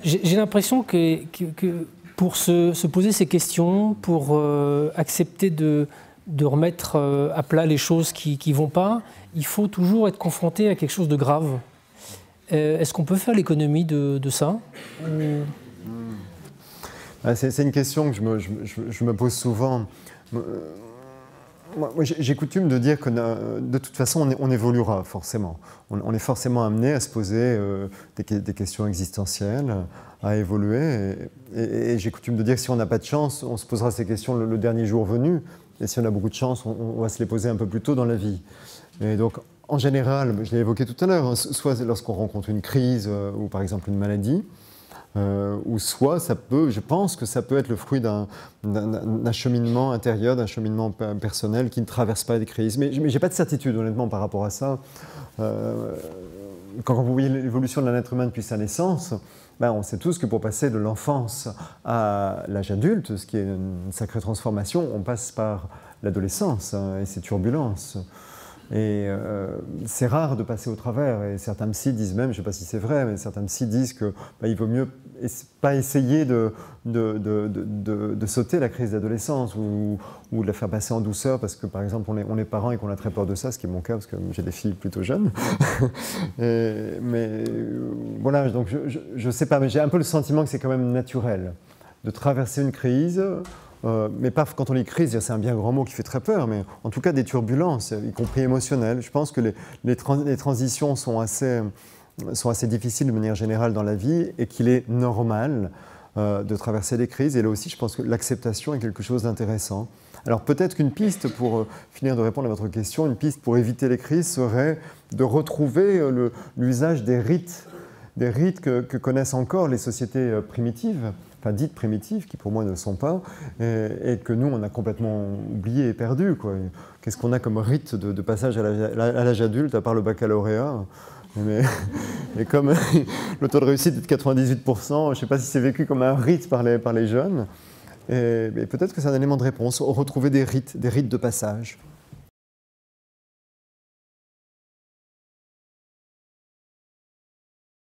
J'ai l'impression que pour se poser ces questions, pour accepter de remettre à plat les choses qui ne vont pas, il faut toujours être confronté à quelque chose de grave. Est-ce qu'on peut faire l'économie de ça? C'est une question que je me pose souvent. Moi, j'ai coutume de dire que de toute façon, on évoluera forcément. On est forcément amené à se poser des questions existentielles, à évoluer. Et j'ai coutume de dire que si on n'a pas de chance, on se posera ces questions le dernier jour venu. Et si on a beaucoup de chance, on va se les poser un peu plus tôt dans la vie. Et donc, en général, je l'ai évoqué tout à l'heure, soit lorsqu'on rencontre une crise ou par exemple une maladie, ou soit je pense que ça peut être le fruit d'un cheminement intérieur, d'un cheminement personnel qui ne traverse pas des crises. Mais je n'ai pas de certitude honnêtement par rapport à ça. Quand vous voyez l'évolution de l'être humain depuis sa naissance, on sait tous que pour passer de l'enfance à l'âge adulte, ce qui est une sacrée transformation, on passe par l'adolescence et ses turbulences. Et c'est rare de passer au travers, et certains psys disent même, je ne sais pas si c'est vrai, mais certains psys disent qu'il vaut mieux pas essayer de sauter la crise d'adolescence ou de la faire passer en douceur parce que par exemple on est parents et qu'on a très peur de ça, ce qui est mon cas parce que j'ai des filles plutôt jeunes. Mais voilà, donc je ne sais pas, mais j'ai un peu le sentiment que c'est quand même naturel de traverser une crise. Mais pas quand on dit crise, c'est un bien grand mot qui fait très peur, mais en tout cas des turbulences, y compris émotionnelles. Je pense que les transitions sont assez difficiles de manière générale dans la vie et qu'il est normal de traverser des crises. Et là aussi, je pense que l'acceptation est quelque chose d'intéressant. Alors peut-être qu'une piste, pour finir de répondre à votre question, une piste pour éviter les crises serait de retrouver l'usage des rites que connaissent encore les sociétés primitives, enfin dites primitives, qui pour moi ne le sont pas, et que nous, on a complètement oublié et perdu, quoi. Qu'est-ce qu'on a comme rite de passage à l'âge adulte, à part le baccalauréat? Et comme le taux de réussite est de 98%, je ne sais pas si c'est vécu comme un rite par les jeunes, et peut-être que c'est un élément de réponse, retrouver des rites de passage.